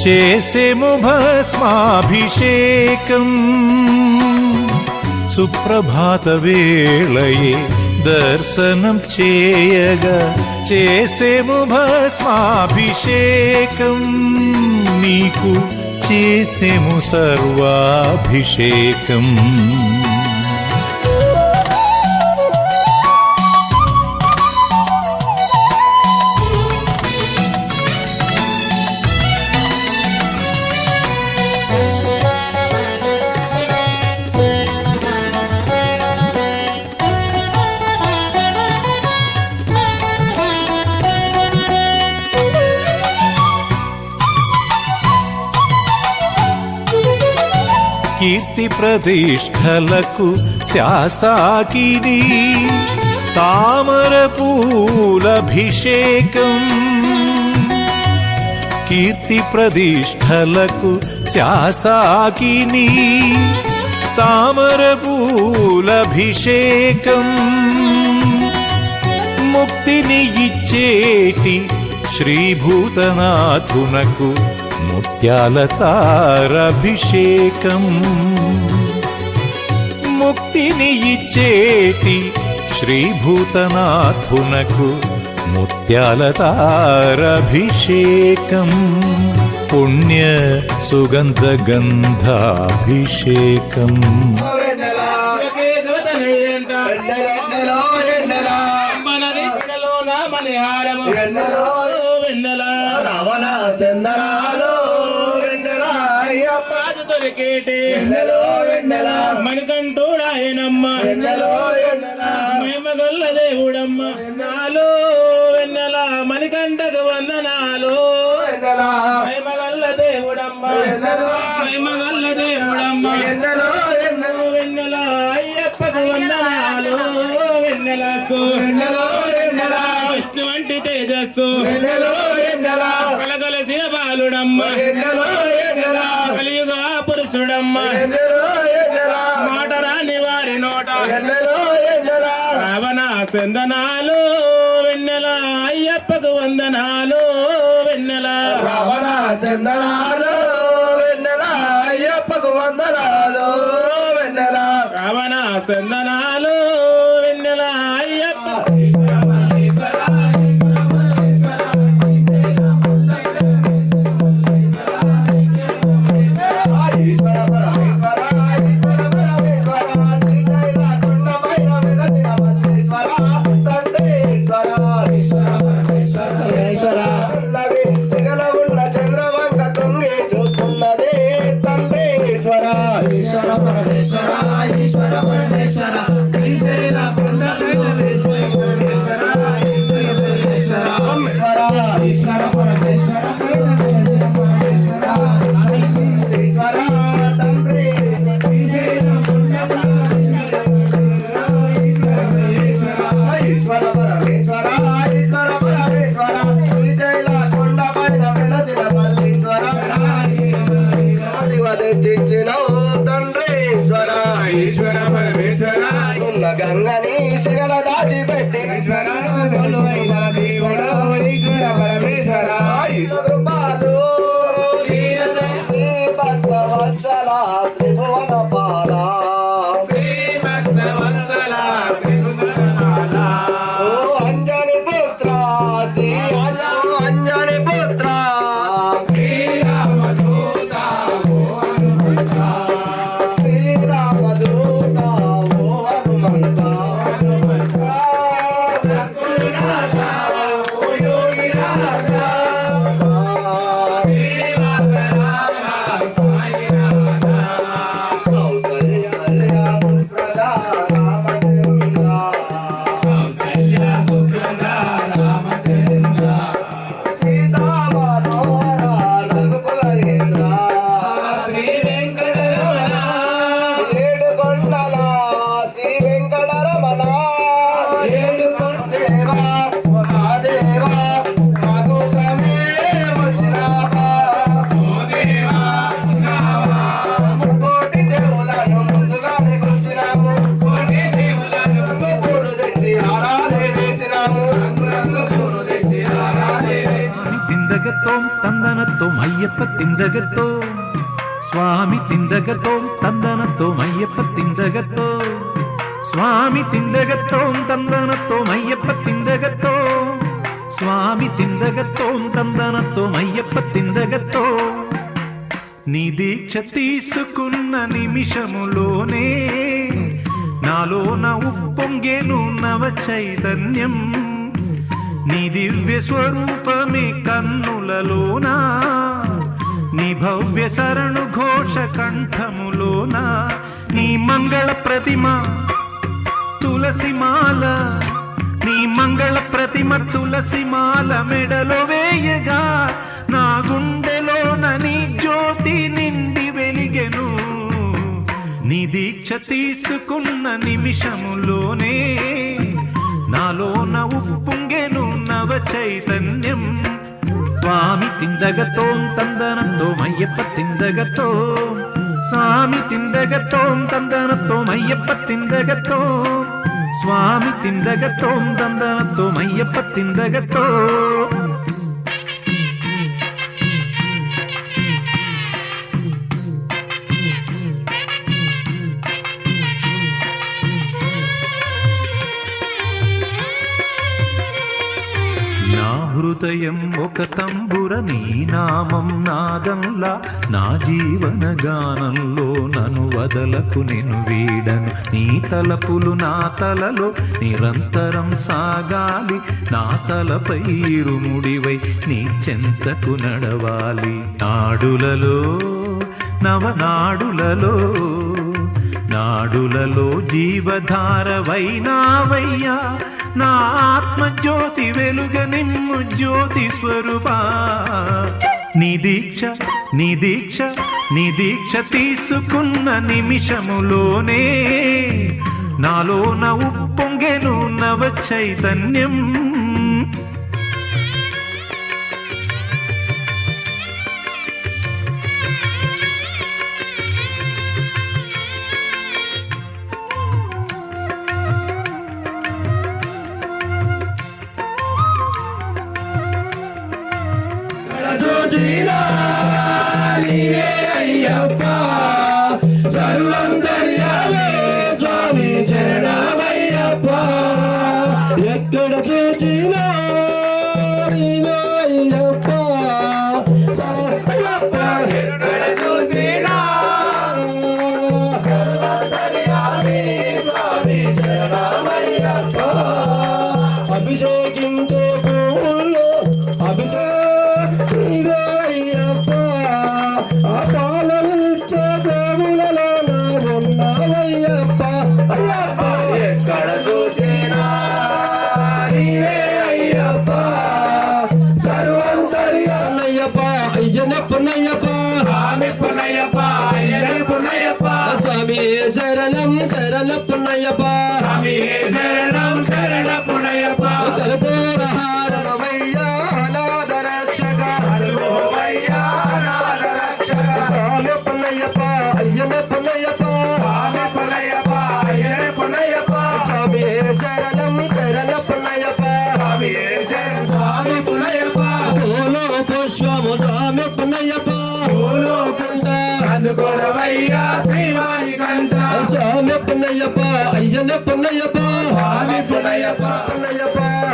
చేసేము భస్మాభిషేకం సుప్రభాత వేళయే దర్శనం చేయగా చేసేము భస్మాభిషేకం నీకు చేసేము సర్వాభిషేకం కీర్తి ప్రతిష్టలకు శాస్తాకిని తామర పూలభిషేకం కీర్తి ప్రతిష్టలకు శాస్తాకిని తామర పూలభిషేకం ముక్తిని ఇచ్చేటి శ్రీభూతనాథునకు ముత్యాల తారాభిషేకం ముక్తిని ఇచ్చేటి శ్రీభూతనాథునకు ముత్యాల తారాభిషేకం పుణ్య సుగంధ గంధాభిషేకం
మణిహారము
వెన్నెలో
వెన్నెల
రవణ చందనాలు వెన్నెల అయ్యప్ప
దొరికేటి
వెన్నెలో వెన్నెల
మణికంఠుడాయనమ్మ
వెన్నెలో వెన్నెల
మహిమగొల్ల దేవుడమ్మ వెన్నాలు వెన్నెల మణికంఠకు వందనాలు
వెన్నెల
మహిమగొల్ల దేవుడమ్మ మహిమగొల్ల దేవుడమ్మ
వెన్నెలో వెన్నెల
వెన్నెల అయ్యప్పకు వందనాలు వెన్నెల
వెన్నెలో వెన్నెల
విష్ణు వంటి తేజస్సు
వెన్నెలో వెన్నెల
కలగలసిన బాలుడమ్మ
వెన్నెలో వెన్నెల
కలియుగ పురుషుడమ్మ
వెన్నెలో వెన్నెల
మాట రాని వారి నోట
వెన్నెలో వెన్నెల
రావణ సందనాలు వెన్నెల అయ్యప్పకు వందనాలు వెన్నెల
రవణ చందనాలు వెన్నెల అయ్యప్పకు వందనాలు వెన్నెల
రావణ సందనాలు వెన్నెల అయ్యప్ప
ఈశ్వర పరమేశ్వర ఈశ్వర పరమేశ్వర శ్రీశైల కొండపైన వెలసిన మల్లేశ్వర తండ్రి ఈశ్వర ఈశ్వర పరమేశ్వర పరమేశ్వర ఉన్నవి సిగల ఉన్న చంద్రవంక తొంగి చూస్తున్నది తండ్రి ఈశ్వర ఈశ్వర పరమేశ్వర ఈశ్వర పరమేశ్వర శ్రీశైల కొండపైన వెలసిన మల్లేశ్వర ఈశ్వర పరమేశ్వర ఈశ్వర తండ్రి ఈశ్వర పరమేశ్వర ఈశ్వర పరమేశ్వర శ్రీశైల కొండపైన వెలసిన మల్లీశ్వర తెచ్చినవు తండ్రి ఈశ్వర
ఈశ్వర పరమేశ్వర
ఉన్న గంగని శిగల దాచిపెట్టి
ఈశ్వర కొలువైన దేవుడు ఈశ్వర పరమేశ్వర
కృపాలు శ్రీ భక్త వత్సల త్రిభువన పాల
శ్రీ భక్త వత్సల త్రిగుణమాల
ఓ అంజని పుత్ర శ్రీ అంజని పుత్ర
శ్రీరామదూత ఓ హనుమంత
శ్రీరామదూత ఓ హనుమంత
సద్గురునాథ ఓ యోగినాథ శ్రీనివాసరామ సాయినాథ
కౌసల్య సుప్రద రామచంద్ర
కౌసల్య సుప్రద రామచంద్ర
సీతా మనోహర రఘుకులేంద్ర
శ్రీ వెంకటరమణ
ఏడు కొండల శ్రీ వెంకటరమణ
ఏడు
దేవా మా దేవా మాకు సమే వచ్చినావా
ఓ దేవా నావా
కోటి దేవులను ముందుగానే కూర్చున్నాము
కోటి దేవులను
పూలు తెచ్చి హారాలే వేసినాము
రంగు పూలు తెచ్చి హారాలే వేసి
తిందగతోం తందనతోం అయ్యప్ప తిందగతో స్వామి తిందగతోం తందనతోం అయ్యప్ప తిందగతో స్వామి తిందగతోం తందనతోం అయ్యప్ప తిందగతో స్వామి తిందగతోం తందనతోం అయ్యప్ప తిందగతో నీ దీక్ష తీసుకున్న నిమిషములోనే నాలోన ఉప్పొంగేను నవ చైతన్యం నీ దివ్య స్వరూపమే కన్నులలోనా నీ భవ్య శరణు ఘోష కంఠములోనా నీ మంగళ ప్రతిమ తులసిమాల నీ మంగళ ప్రతిమ తులసిమాల మెడలో వేయగా నా గుండెలోన నీ జ్యోతి నిండి వెలిగెను నీ దీక్ష తీసుకున్న నిమిషములోనే నాలోన ఉప్పొంగెను నవ చైతన్యం స్వామి తిందగతోం తందనతోం అయ్యప్ప తిందగతో స్వామి తిందగతోం తందనతోం అయ్యప్ప తిందగతో స్వామి తిందగతోం తందనతోం అయ్యప్ప తిందగతో నా హృదయం ఒక తంబుర నీ నామం నాదంలా నా జీవన గానంలో నన్ను వదలకు నేను వీడను నీ తలపులు నా తలలో నిరంతరం సాగాలి నా తలపై ఇరుముడివై నీ చెంతకు నడవాలి నాడులలో నవనాడులలో నాడులలో జీవధారవైనావయ్యా నా ఆత్మజ్యోతి వెలుగ నిమ్ము జ్యోతి స్వరూపా నీ దీక్ష తీసుకున్న నిమిషములోనే నాలోన ఉప్పొంగెను నవ చైతన్యం
నీవే అయ్యప్ప సర్వంతర్యామి స్వామి శరణమయ్యప్ప ఎక్కడ చూచినా నీవే అయ్యప్ప అయ్యప్ప ఎక్కడ చూచినా సర్వంతర్యామి స్వామి శరణమయ్యప్ప అభిషేకించే పూలు నీవే అయ్యప్ప ఆ పాలనిచ్చే దేవులలో నా ఉన్నావయ్యప్ప అయ్యప్ప ఎక్కడ చూసినా నీవే అయ్యప్ప సర్వంతర్యామయ్యప్ప అయ్యనప్పనయ్యప్ప స్వామిప్పనయ్యప్ప అయ్యనప్పనయ్యప్ప స్వామి శరణం శరణప్పనయ్యప్ప స్వామి శరణం శరణప్పనయ్యప్ప కర్పూరహారమయ్యా స్వామిప్పనయ్యప్ప అయ్యనప్పనయ్యప్ప స్వామి శరణం శరణప్పనయ్యప్ప పూలో పుష్పము స్వామిప్పనయ్యప్ప పూలో కంట అందుకోరవయ్యా శ్రీవాణికంఠ స్వామిప్పనయ్యప్ప అయ్యనప్పనయ్యప్ప స్వామిప్పనయ్యప్ప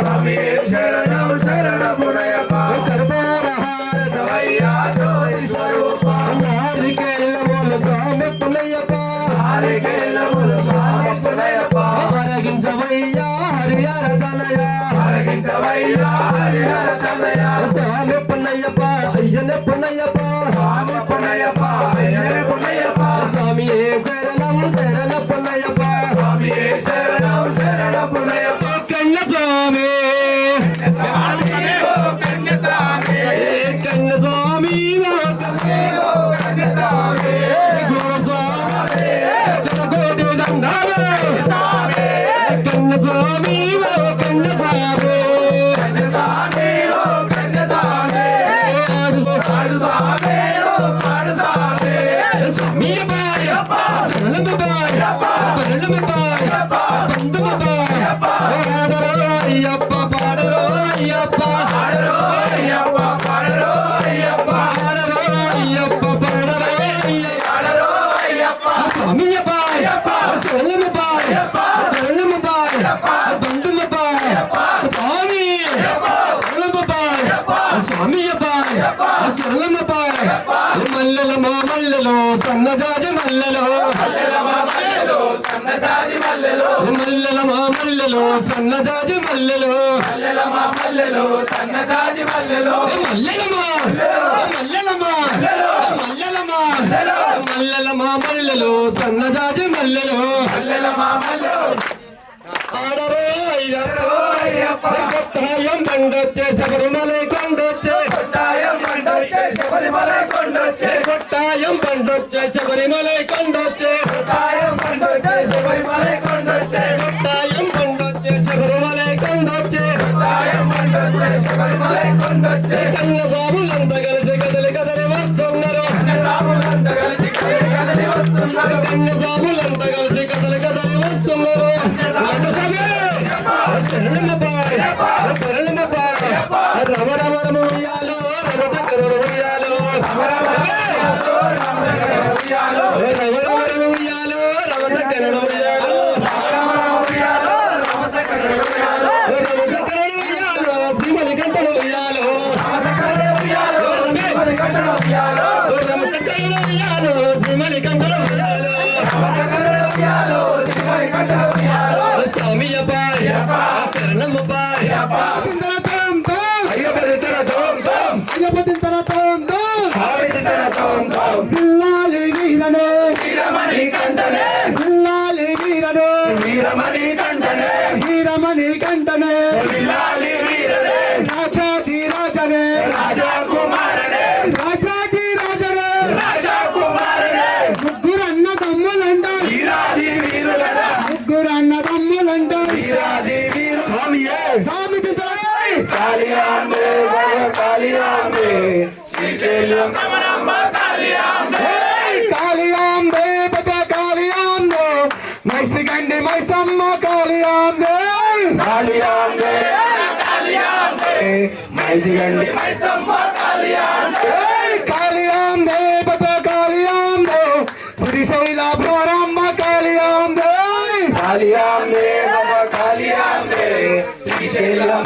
స్వామి శరణం శరణప్పనయ్యప్ప కర్పూరహారమయ్యా జ్యోతి స్వరూప నారికేళ్ళములు స్వామిప్పనయ్యప్ప నారికేళ్ళములు స్వామిప్పనయ్యప్ప అరగించవయ్యా హరిహర తనయ అరగించవయ్యా హరిహర తనయ స్వామిప్పనయ్యప్ప అయ్యనప్పనయ్యప్ప స్వామిప్పనయ్యప్ప అయ్యనప్పనయ్యప్ప స్వామి శరణం శరణప్పనయ్యప్ప స్వామి శరణం శరణప్పనయ్యప్ప కన్న స్వామి కన్న స్వామి కోటి దండాలు కన్న స్వామి కన్న స్వామి అయ్యప్ప పాడరో అయ్యప్ప అయ్యప్ప పాడరో అయ్యప్ప అయ్యప్ప పాడరో అయ్యప్ప స్వామియప్ప శరణమప్ప శరణమప్ప బంధుమప్ప స్వామి శరణమప్ప స్వామియప్ప శరణమప్ప మల్లెల మల్లెలో సన్నజాజి మల్లెలో మల్లెల మల్లెలో సన్నజాజి మల్లెలో మల్లెల మల్లెలో సన్నజాజి మల్లెలో మల్లెల మల్లెలో సన్నజాజి మల్లెలో ఆడరో అయ్యప్ప కొట్టాయం బండొచ్చే శబరిమల కొండొచ్చే కొట్టాయం బండొచ్చే శబరిమల కొండొచ్చే కొట్టాయం బండొచ్చే శబరిమల కొండొచ్చే కొట్టాయం బండొచ్చే శబరిమల కొండొచ్చే కొట్టాయం బండొచ్చే శబరిమల కొండొచ్చే కొట్టాయం బండొచ్చే శబరిమల కొండొచ్చే కన్న సాములంతా కలిసి కదలి కదలి వస్తున్నారు కన్న సాములంతా కలిసి కదలి వస్తున్నారు కన్న సాములంతా కలిసి కదలి కదలి వస్తున్నారు శరణమప్ప శరణమప్ప రమ రమ రమ ఉయ్యాలో రమ చక్రుడు ఉయ్యాలో రమ రమ రమ ఉయ్యాలో రమ చక్రుడు ఉయ్యాలో రమ చక్రుడు ఉయ్యాలో శ్రీమణి
కాళియాంబే కాళియాంబే శ్రీశైలం కాళియాంబే భద్ర కాళియాంబే మైసిగండి మైసమ్మ కాళియాంబే కాళియాంబే మైసిగండి మైసమ్మ కాళియాంబే కాళియాంబే భద్ర కాళియాంబే శ్రీశైల భ్రమరమ్మ కాళియాంబే కాళియాంబే కాళియాంబే శ్రీశైలం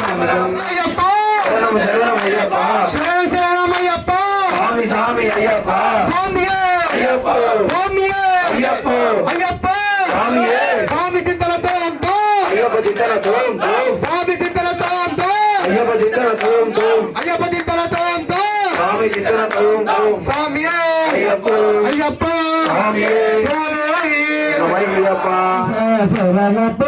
అయ్యప్ప శరణం శరణం అయ్యప్ప శరణం శరణం అయ్యప్ప స్వామి స్వామి అయ్యప్ప స్వామి అయ్యప్ప స్వామి అయ్యప్ప అయ్యప్ప స్వామి స్వామి తిత్తలతో అయ్యప్ప తిత్తలతో స్వామి తిత్తలతో అయ్యప్ప తిత్తలతో అయ్యప్ప తిత్తలతో స్వామి తిత్తలతో స్వామి అయ్యప్ప అయ్యప్ప స్వామి స్వామి అయ్యప్ప శరణప్ప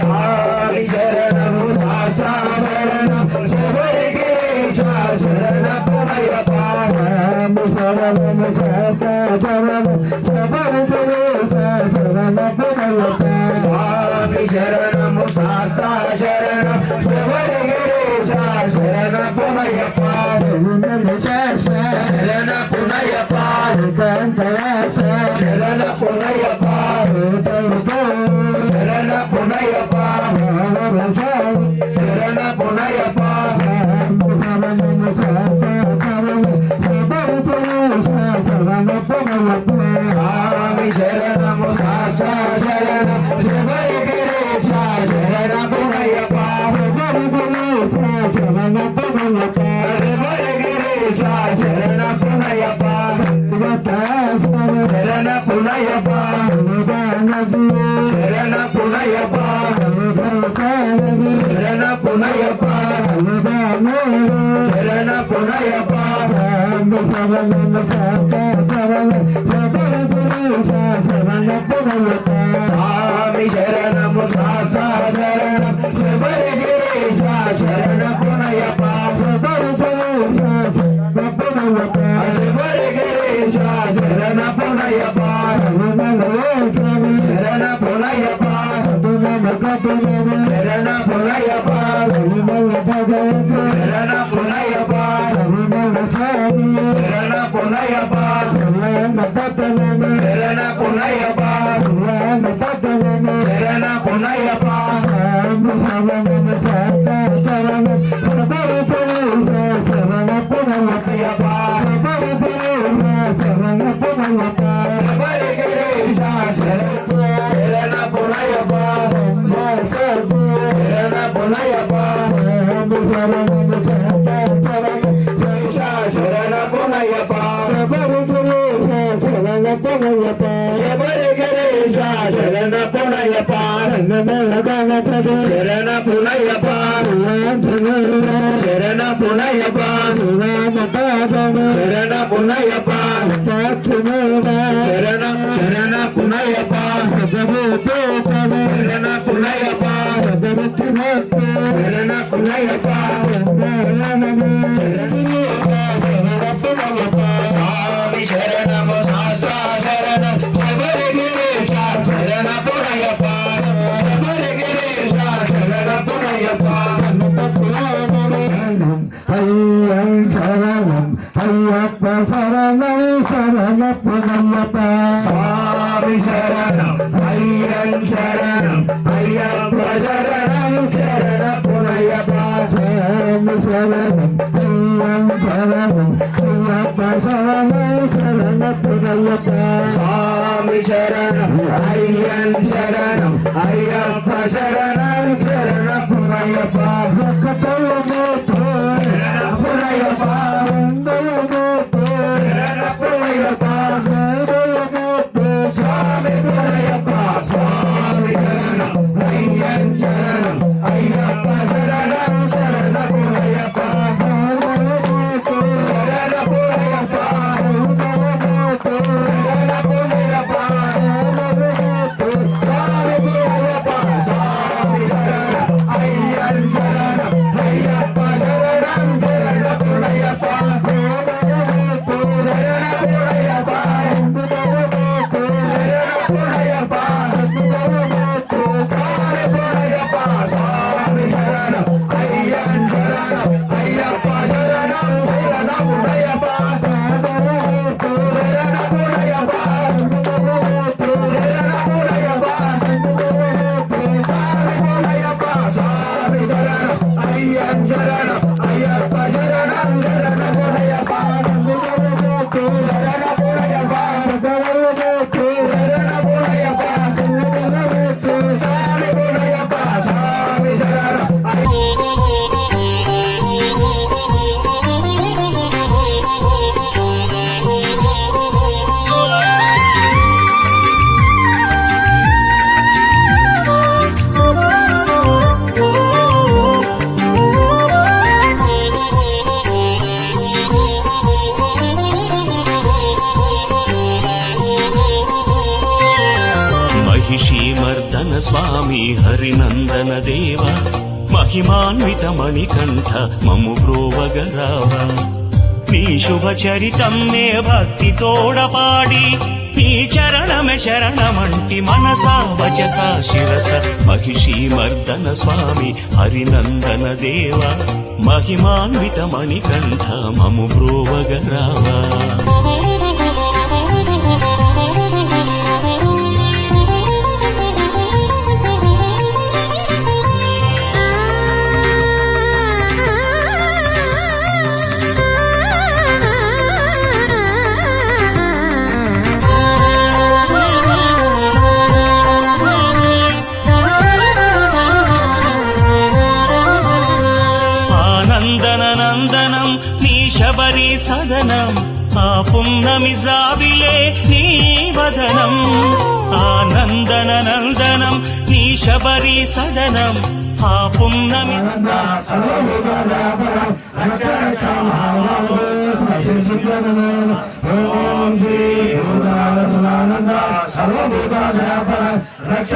స్వామి శరణము శాస్త్ర శరణం శబరిగిరీశ శరణప్ప అయ్యప్ప శరణము శాస్త్ర శరణం శబరిగిరీశ శరణప్ప అయ్యప్ప స్వామి శరణము శాస్త్ర శరణం శబరిగిరీశ శరణప్ప అయ్యప్ప శరణ పునయ్యప్ప శరణ పునయ్యప్ప శరణ పునయ్యప్ప శరణ పునయ్యప్ప స్వామి శరణము శాస్త్ర శరణం శబరిగిరీశ శరణ పునయ్యప్ప శరణ పునయ్యప్ప శబరిగిరీశ శరణ పునయ్యప్ప శరణ పునయ్యప్ప శరణ పునయ్యప్ప శరణ పునయ్యప్ప శరణ పునయ్యప్ప స్వామి శరణము శాస్త్ర శరణం శబరిగిరీశ శరణ పునయ్యప్ప శబరిగిరీశ శరణ పునయ్యప్ప శరణ పునయ్యప్ప శరణ పునయ్యప్ప శరణ పునయ్యప్ప శరణ పునయ్యప్ప శరణ పునయ్యప్ప శరణ పునయ్యప్ప శబరిగిరీశ శరణ పునయ్యప్ప శరణ పునయ్యప్ప శరణ పునయ్యప్ప శరణ పునయ్యప్ప శబరిగిరీశ శరణ పునయ్యప్ప శరణ పునయ్యప్ప శరణ పునయ్యప్ప శరణ పునయ్యప్ప శరణ శరణ పునయ్యప్ప శరణ పునయ్యప్ప శరణ పునయ్యప్ప స్వామి శరణము శాస్త్ర శరణం శబరిగిరీశ శరణ పునయ్యప్ప శబరిగిరీశ శరణ పునయ్యప్ప అయ్యం శరణం అయ్యప్ప శరణం శరణ పునయ్యప్ప స్వామి శరణం అయ్యం శరణం అయ్యప్ప శరణం శరణ పునయ్యప్ప శరణం శరణం అయ్యం శరణం అయ్యప్ప శరణం శరణ పునయ్యప్ప స్వామి శరణం అయ్యం శరణం అయ్యప్ప శరణం శరణ పునయ్యప్ప శరణ పునయ్యప్ప శరణ పునయ్యప్ప స్వామి పునయ్యప్ప స్వామి శరణం అయ్యం శరణం అయ్యప్ప శరణం శరణ పునయ్యప్ప శరణ పునయ్యప్ప శరణ పునయ్యప్ప స్వామి పునయ్యప్ప స్వామి శరణం అయ్యం శరణం
శరణం అయ్యప్ప శరణం శరణం అయ్యప్ప శరణపోయప్ప శరణపోయప్ప స్వామి పోయప్ప స్వామి శరణం
महिषीमर्दन स्वामी हरिनन्दन देव महिमान्वित मणिकण्ठ ममु ब्रोवगराव నీ శుభ చరితం నే భక్తి తోడపాడి నీ చరణమే శరణమంటి మనసా వచస శిరస महिषीमर्दन स्वामी हरिनन्दन देव महिमान्वित मणिकण्ठ ममु ब्रोवगरावा నందనం నీ శబరి సదనం ఆ పున్నమి జాబిలే నీ వదనం ఆనందన నందనం నీ శబరి సదనం ఆ పున్నమి
ఓం శ్రీ సదానంద సర్వభూతాదయాపర రక్ష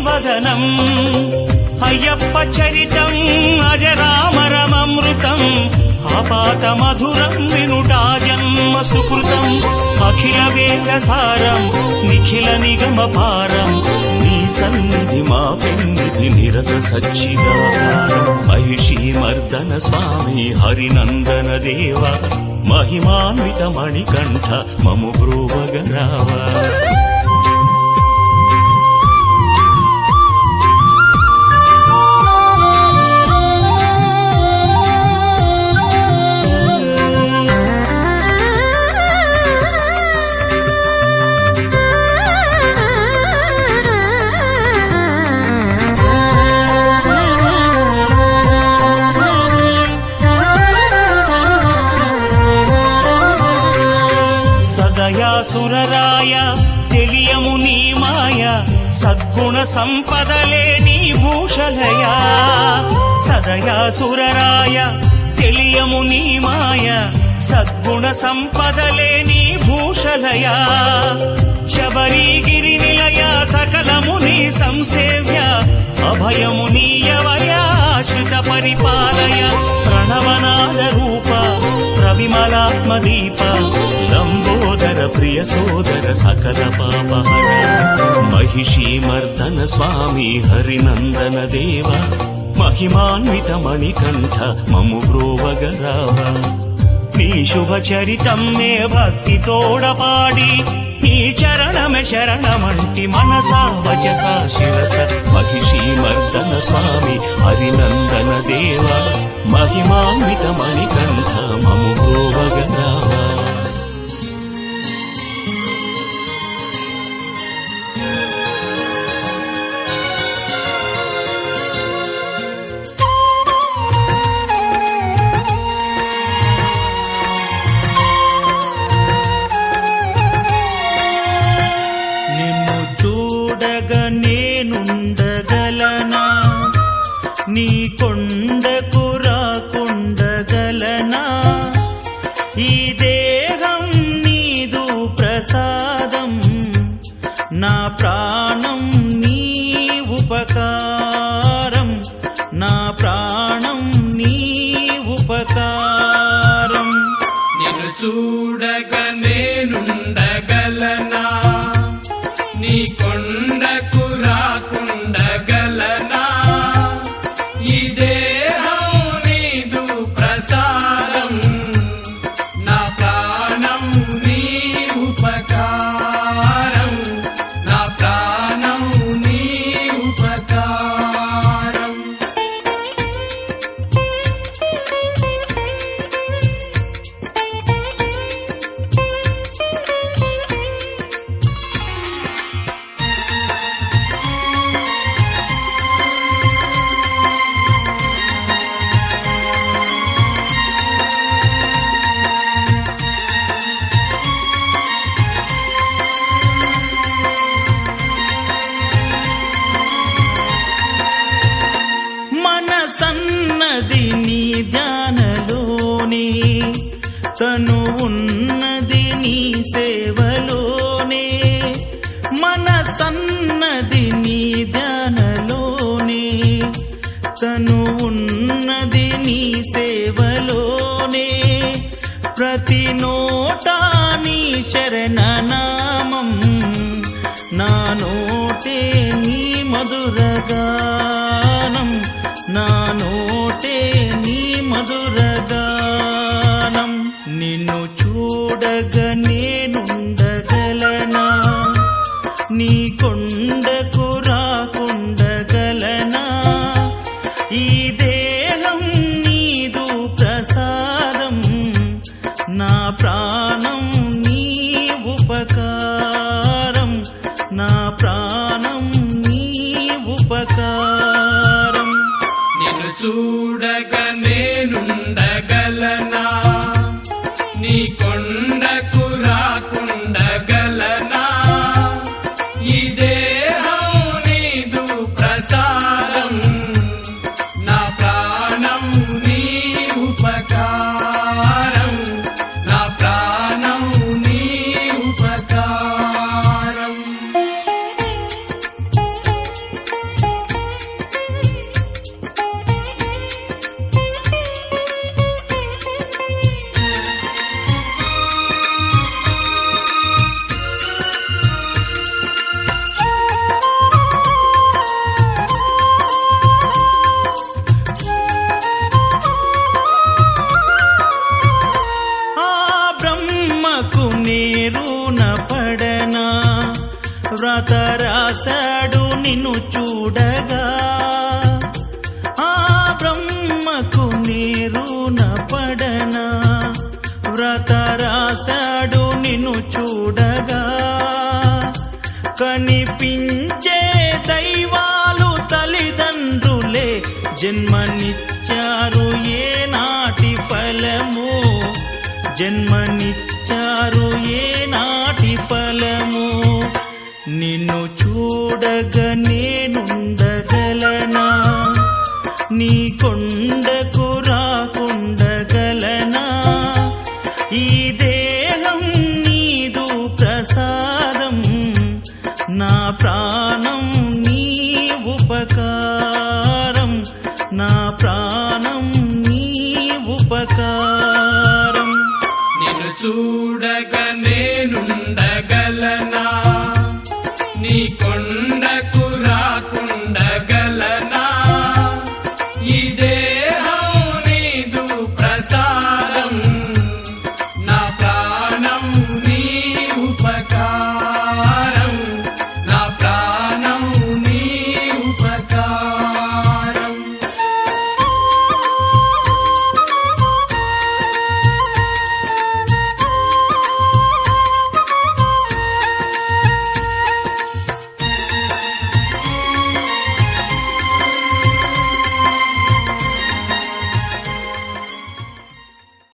వదనం అయ్యప్ప చరితం అజరామరమమృతం ఆపాత మధురం వినుటా జన్మ సుకృతం అఖిల వేదసారం నిఖిల నిగమ పారం నీ సన్నిధి మా పెన్నిధి నిరత సచ్చిదాకారం महिषीमर्दन स्वामी हरिनन्दन देव महिमान्वित मणिकण्ठ ममु ब्रुवगरावा సురరాయ తెలియము నీ మాయ సద్గుణ సంపదలే నీ భూషలయ సదయా సురరాయ తెలియము నీ మాయ సద్గుణ సంపదలే నీ భూషలయ శబరిగిరి నిలయ సకలము నీ సంసేవ్య అభయము నీయవయాశ్రిత పరిపాలయ ప్రణవనాద రూప ప్రవిమలాత్మదీప లంబోదర ప్రియ సోదర సకల పాపహర महिषीमर्दन स्वामी हरिनन्दन देव महिमान्वित मणिकण्ठ ममु ब्रुवगरावा నీ శుభ చరితం నే భక్తి తోడపాడి నీ చరణమే శరణమంటి మనసా వచస శిరస మహిషీ మర్దన స్వామి హరినందన దేవ మహిమాన్విత మణికంఠ మము గోవగరావా.
నీ కొండకు రాకుండగలనా ఈ దేహం నీదు ప్రసాదం నా ప్రాణం నీ ఉపకారం నా ప్రాణం నీ ఉపకారం
నిన్ను చూడగా నేనుండగలనా నీ కొండకు రాకుండగలనా ఈ దేహం నీదు ప్రసాదం నా ప్రాణం నీ ఉపకారం నా ప్రాణం నీ ఉపకారం.
సన్నది నీ ధ్యానలోనే తను ఉన్నది నీ సేవలోనే మన సన్నది నీ ధ్యానలోనే తను ఉన్నది నీ సేవలోనే ప్రతి నోటా నీ శరణనామం నా నోటే నీ మధురగానం నా నోటే నీ మధురగానం నిన్ను చూడగా నేనుండగలనా నీ కొండకు రాకుండగలనా ఈ దేహం నీదు ప్రసాదం నా ప్రాణం నీ ఉపకారం నా ప్రాణం నీ ఉపకారం.
నిన్ను చూడగా నేనుండగలనా నీ కొండకు రాకుండగలనా ఈ దేహం నీదు ప్రసాదం నా ప్రాణం నీ ఉపకారం నా ప్రాణం నీ ఉపకారం.
నేరున పడనా వ్రత రాశాడు నిన్ను చూడగా ఆ బ్రహ్మకు నేరున పడనా వ్రత రాశాడు నిన్ను చూడగా కనిపించే దైవాలు తల్లిదండ్రులే జన్మనిచ్చారు ఏ నాటి ఫలము జన్మనిచ్చారు ఏ నాటి ఫలము నిన్ను చూడగా నేనుండగలనా నీ కొండకు రాకుండగలనా ఈ దేహం నీదు ప్రసాదం నా ప్రాణం